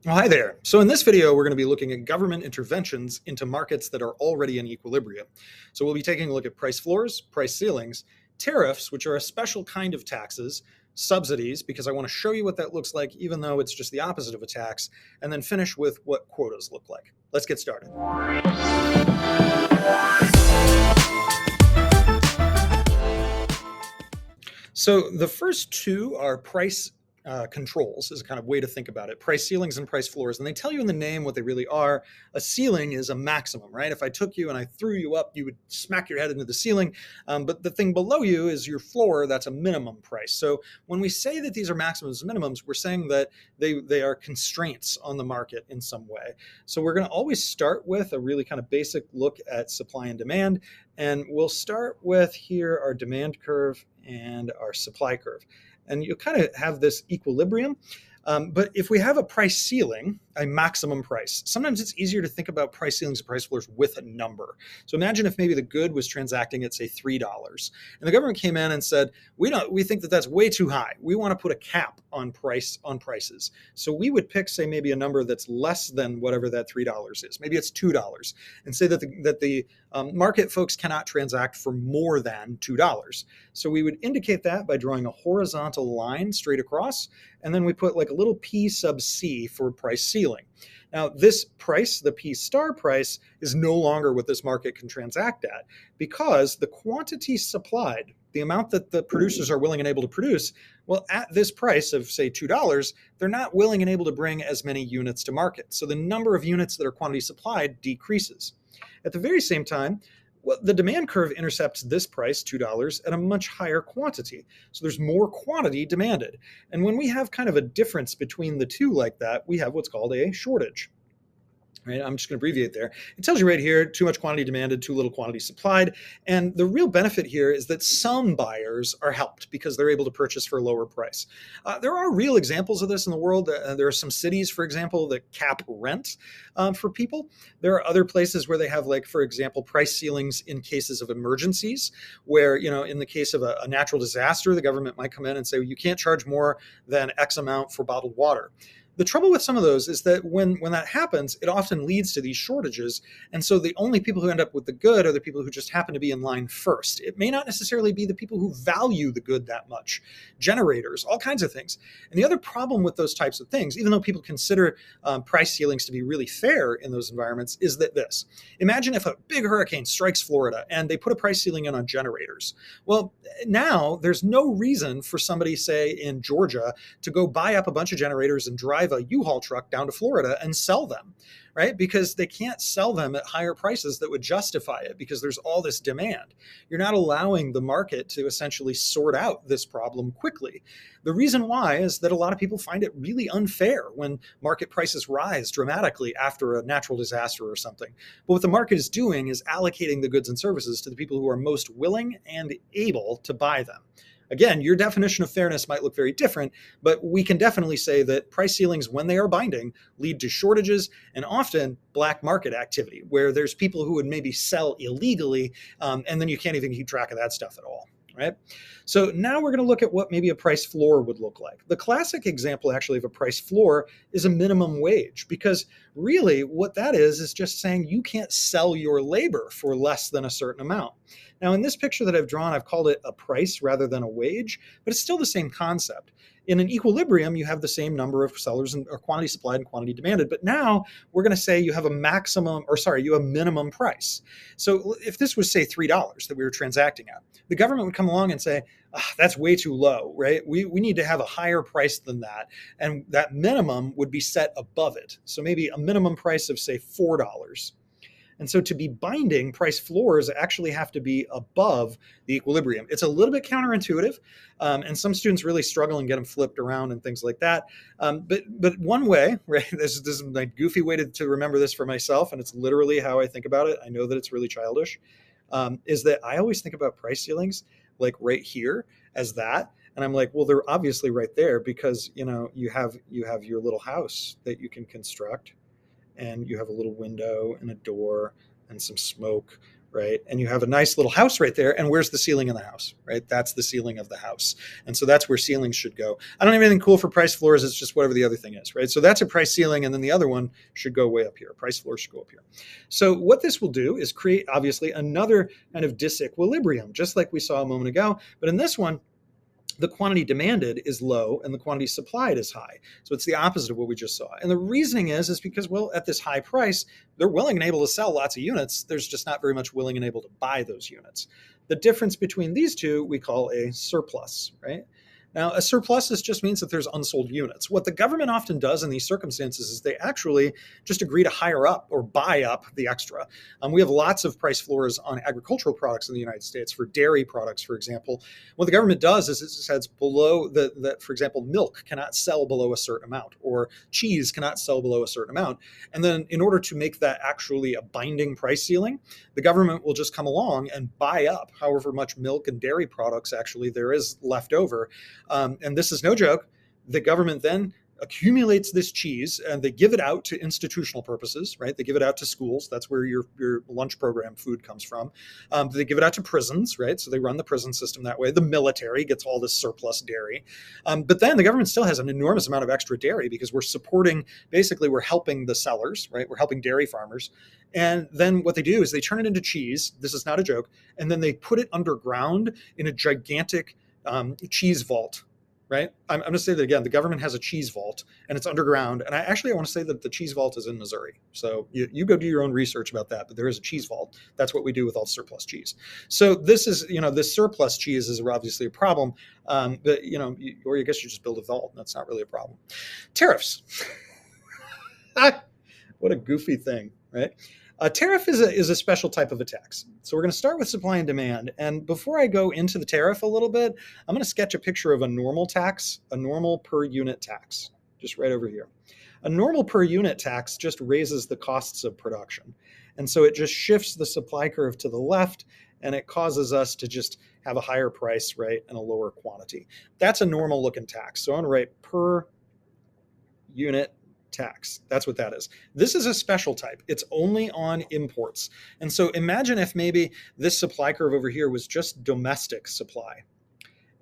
Well, hi there. So in this video, we're going to be looking at government interventions into markets that are already in equilibrium. So we'll be taking a look at price floors, price ceilings, tariffs, which are a special kind of taxes, subsidies, because I want to show you what that looks like, even though it's just the opposite of a tax, and then finish with what quotas look like. Let's get started. So the first two are price controls, is a kind of way to think about it. Price ceilings and price floors. And they tell you in the name what they really are. A ceiling is a maximum, right? If I took you and I threw you up, you would smack your head into the ceiling. But the thing below you is your floor. That's a minimum price. So when we say that these are maximums and minimums, we're saying that they are constraints on the market in some way. So we're going to always start with a really kind of basic look at supply and demand. And we'll start with here our demand curve and our supply curve. And you kind of have this equilibrium. But if we have a price ceiling, a maximum price, sometimes it's easier to think about price ceilings and price floors with a number. So imagine if maybe the good was transacting at, say, $3, and the government came in and said, we think that that's way too high. We want to put a cap on prices. So we would pick, say, maybe a number that's less than whatever that $3 is. Maybe it's $2, and say that the market folks cannot transact for more than $2. So we would indicate that by drawing a horizontal line straight across, and then we put like a little P sub C for price ceiling. Now, this price, the P star price, is no longer what this market can transact at, because the quantity supplied, the amount that the producers are willing and able to produce, well, at this price of, say, $2, they're not willing and able to bring as many units to market. So the number of units that are quantity supplied decreases. At the very same time, well, the demand curve intercepts this price, $2, at a much higher quantity. So there's more quantity demanded. And when we have kind of a difference between the two like that, we have what's called a shortage. Right? I'm just going to abbreviate there. It tells you right here, too much quantity demanded, too little quantity supplied. And the real benefit here is that some buyers are helped because they're able to purchase for a lower price. There are real examples of this in the world. There are some cities, for example, that cap rent for people. There are other places where they have, like, for example, price ceilings in cases of emergencies, where, in the case of a natural disaster, the government might come in and say, well, you can't charge more than X amount for bottled water. The trouble with some of those is that when that happens, it often leads to these shortages. And so the only people who end up with the good are the people who just happen to be in line first. It may not necessarily be the people who value the good that much. Generators, all kinds of things. And the other problem with those types of things, even though people consider price ceilings to be really fair in those environments, is that this. Imagine if a big hurricane strikes Florida and they put a price ceiling in on generators. Well, now there's no reason for somebody, say, in Georgia to go buy up a bunch of generators and drive a U-Haul truck down to Florida and sell them, right? Because they can't sell them at higher prices that would justify it, because there's all this demand. You're not allowing the market to essentially sort out this problem quickly. The reason why is that a lot of people find it really unfair when market prices rise dramatically after a natural disaster or something. But what the market is doing is allocating the goods and services to the people who are most willing and able to buy them. Again, your definition of fairness might look very different, but we can definitely say that price ceilings, when they are binding, lead to shortages and often black market activity, where there's people who would maybe sell illegally, and then you can't even keep track of that stuff at all. Right? So now we're going to look at what maybe a price floor would look like. The classic example, actually, of a price floor is a minimum wage, because really what that is just saying you can't sell your labor for less than a certain amount. Now, in this picture that I've drawn, I've called it a price rather than a wage, but it's still the same concept. In an equilibrium, you have the same number of sellers or quantity supplied and quantity demanded. But now we're going to say you have a minimum price. So if this was, say, $3 that we were transacting at, the government would come along and say, that's way too low, right? We need to have a higher price than that. And that minimum would be set above it. So maybe a minimum price of, say, $4. And so to be binding, price floors actually have to be above the equilibrium. It's a little bit counterintuitive, and some students really struggle and get them flipped around and things like that. But one way, right, this is my goofy way to remember this for myself, and it's literally how I think about it. I know that it's really childish, is that I always think about price ceilings like right here as that. And I'm like, well, they're obviously right there because, you have your little house that you can construct, and you have a little window and a door and some smoke, right? And you have a nice little house right there. And where's the ceiling in the house, right? That's the ceiling of the house. And so that's where ceilings should go. I don't have anything cool for price floors. It's just whatever the other thing is, right? So that's a price ceiling. And then the other one should go way up here. Price floor should go up here. So what this will do is create, obviously, another kind of disequilibrium, just like we saw a moment ago. But in this one, the quantity demanded is low and the quantity supplied is high. So it's the opposite of what we just saw. And the reasoning is because, well, at this high price, they're willing and able to sell lots of units. There's just not very much willing and able to buy those units. The difference between these two we call a surplus, right? Now, a surplus just means that there's unsold units. What the government often does in these circumstances is they actually just agree to hire up or buy up the extra. We have lots of price floors on agricultural products in the United States for dairy products, for example. What the government does is it says below that, for example, milk cannot sell below a certain amount or cheese cannot sell below a certain amount. And then in order to make that actually a binding price ceiling, the government will just come along and buy up however much milk and dairy products actually there is left over. And this is no joke. The government then accumulates this cheese and they give it out to institutional purposes, right? They give it out to schools. That's where your lunch program food comes from. They give it out to prisons, right? So they run the prison system that way. The military gets all this surplus dairy. But then the government still has an enormous amount of extra dairy because we're supporting, basically we're helping the sellers, right? We're helping dairy farmers. And then what they do is they turn it into cheese. This is not a joke. And then they put it underground in a gigantic cheese vault, right? I'm going to say that again. The government has a cheese vault and it's underground. And I want to say that the cheese vault is in Missouri. So you go do your own research about that, but there is a cheese vault. That's what we do with all surplus cheese. So this is, this surplus cheese is obviously a problem. But, or I guess you just build a vault. And that's not really a problem. Tariffs. What a goofy thing, right? A tariff is a special type of a tax. So we're going to start with supply and demand. And before I go into the tariff a little bit, I'm going to sketch a picture of a normal tax, a normal per unit tax, just right over here. A normal per unit tax just raises the costs of production. And so it just shifts the supply curve to the left and it causes us to just have a higher price, right, and a lower quantity. That's a normal looking tax. So I'm going to write per unit tax. That's what that is. This is a special type. It's only on imports. And so imagine if maybe this supply curve over here was just domestic supply.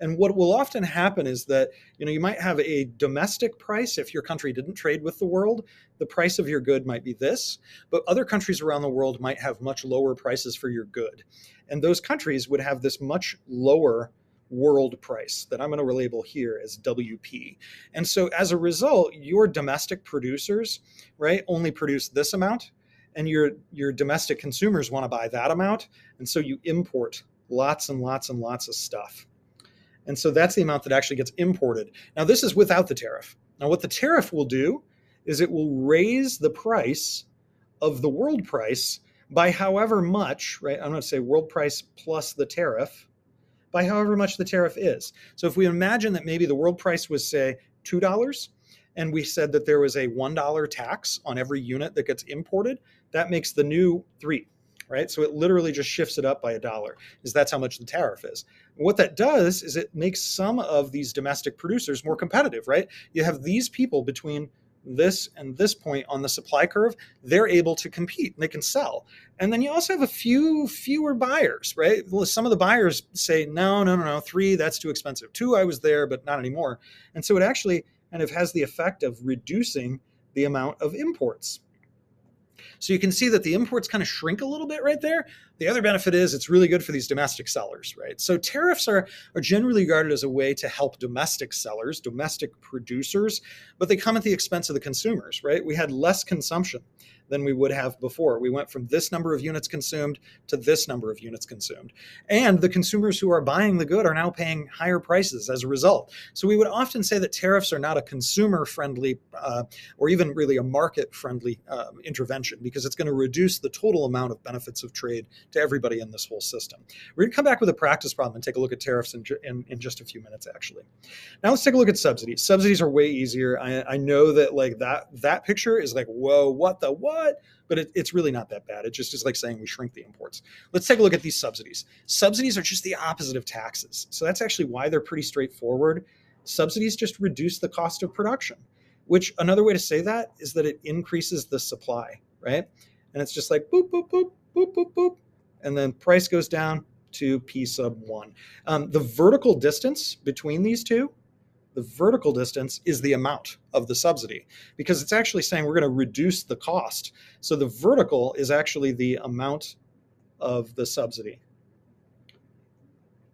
And what will often happen is that, you might have a domestic price. If your country didn't trade with the world, the price of your good might be this, but other countries around the world might have much lower prices for your good. And those countries would have this much lower world price that I'm going to label here as WP. And so as a result, your domestic producers, right, only produce this amount and your domestic consumers want to buy that amount. And so you import lots and lots and lots of stuff. And so that's the amount that actually gets imported. Now, this is without the tariff. Now, what the tariff will do is it will raise the price of the world price by however much, right? I'm going to say world price plus the tariff, by however much the tariff is. So if we imagine that maybe the world price was, say, $2, and we said that there was a $1 tax on every unit that gets imported, that makes the new $3, right? So it literally just shifts it up by $1, because that's how much the tariff is. And what that does is it makes some of these domestic producers more competitive, right? You have these people between this and this point on the supply curve, they're able to compete and they can sell. And then you also have a fewer buyers, right? Well, some of the buyers say, no, 3, that's too expensive. 2, I was there, but not anymore. And so it actually kind of has the effect of reducing the amount of imports. So you can see that the imports kind of shrink a little bit right there. The other benefit is it's really good for these domestic sellers, right? So tariffs are generally regarded as a way to help domestic sellers, domestic producers, but they come at the expense of the consumers, right? We had less consumption than we would have before. We went from this number of units consumed to this number of units consumed. And the consumers who are buying the good are now paying higher prices as a result. So we would often say that tariffs are not a consumer-friendly or even really a market-friendly intervention because it's going to reduce the total amount of benefits of trade to everybody in this whole system. We're going to come back with a practice problem and take a look at tariffs in just a few minutes, actually. Now let's take a look at subsidies. Subsidies are way easier. I know that like that picture is like, whoa, what? But it's really not that bad. It just is like saying we shrink the imports. Let's take a look at these subsidies. Subsidies are just the opposite of taxes. So that's actually why they're pretty straightforward. Subsidies just reduce the cost of production, which another way to say that is that it increases the supply, right? And it's just like boop, boop, boop, boop, boop, boop. and then price goes down to P sub 1. The vertical distance between these two, the vertical distance is the amount of the subsidy, because it's actually saying we're going to reduce the cost. So the vertical is actually the amount of the subsidy.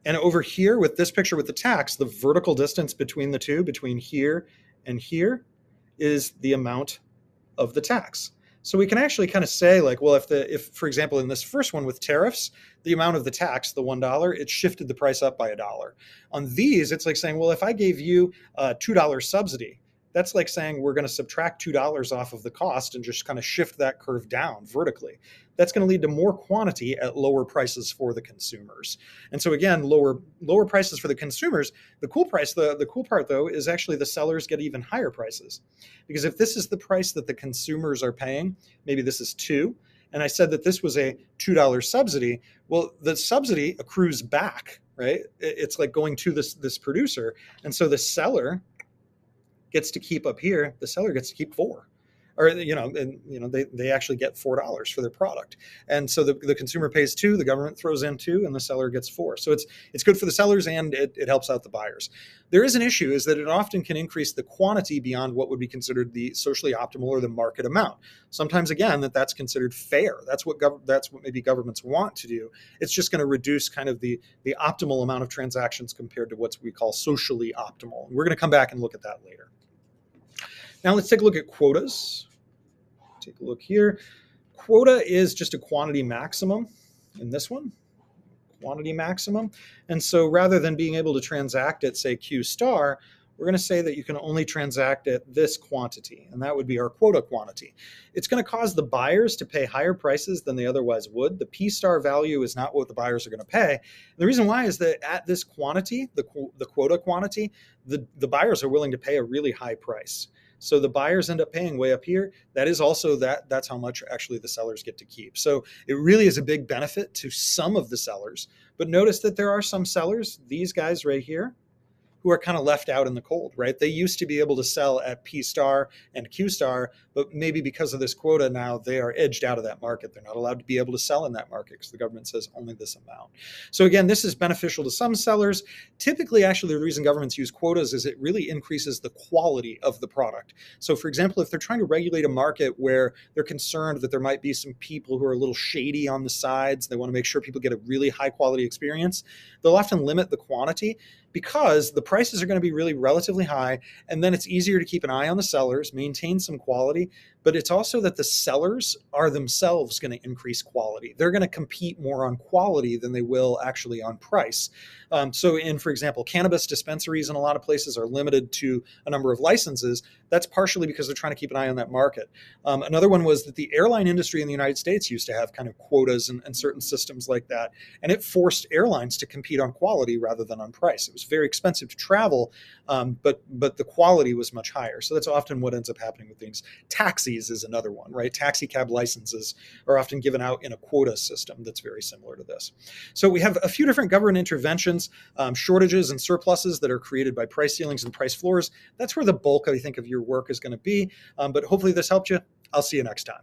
And over here with this picture with the tax, the vertical distance between the two, between here and here, is the amount of the tax. So we can actually kind of say, like, well, if for example in this first one with tariffs, the amount of the tax, the $1, it shifted the price up by $1. On these, it's like saying, well, if I gave you a $2 subsidy, that's like saying we're going to subtract $2 off of the cost and just kind of shift that curve down vertically. That's going to lead to more quantity at lower prices for the consumers. And so again, lower prices for the consumers. The cool part though is actually the sellers get even higher prices, because if this is the price that the consumers are paying, maybe this is 2, and I said that this was a $2 subsidy, well, the subsidy accrues back, right? It's like going to this producer, and so the seller gets to keep up here, the seller gets to keep 4. Or they actually get $4 for their product, and so the consumer pays 2, the government throws in 2, and the seller gets 4. So it's good for the sellers, and it helps out the buyers. There is an issue, is that it often can increase the quantity beyond what would be considered the socially optimal or the market amount. Sometimes again that's considered fair. That's what maybe governments want to do. It's just going to reduce kind of the optimal amount of transactions compared to what we call socially optimal. And we're going to come back and look at that later. Now let's take a look at quotas. Take a look here. Quota is just a quantity maximum in this one, quantity maximum. And so rather than being able to transact at, say, Q star, we're going to say that you can only transact at this quantity, and that would be our quota quantity. It's going to cause the buyers to pay higher prices than they otherwise would. The P star value is not what the buyers are going to pay. And the reason why is that at this quantity, the quota quantity, the buyers are willing to pay a really high price. So the buyers end up paying way up here. That is also that's how much actually the sellers get to keep. So it really is a big benefit to some of the sellers. But notice that there are some sellers, these guys right here, who are kind of left out in the cold, right? They used to be able to sell at P star and Q star, but maybe because of this quota now, they are edged out of that market. They're not allowed to be able to sell in that market because the government says only this amount. So again, this is beneficial to some sellers. Typically, actually, the reason governments use quotas is it really increases the quality of the product. So for example, if they're trying to regulate a market where they're concerned that there might be some people who are a little shady on the sides, they want to make sure people get a really high quality experience, they'll often limit the quantity because the prices are going to be really relatively high, and then it's easier to keep an eye on the sellers, maintain some quality, but it's also that the sellers are themselves going to increase quality. They're going to compete more on quality than they will actually on price. So in, for example, cannabis dispensaries in a lot of places are limited to a number of licenses. That's partially because they're trying to keep an eye on that market. Another one was that the airline industry in the United States used to have kind of quotas and certain systems like that, and it forced airlines to compete on quality rather than on price. It was very expensive to travel, but the quality was much higher. So that's often what ends up happening with things. Taxis is another one, right? Taxi cab licenses are often given out in a quota system that's very similar to this. So we have a few different government interventions, shortages and surpluses that are created by price ceilings and price floors. That's where the bulk, I think, of your work is going to be. But hopefully this helped you. I'll see you next time.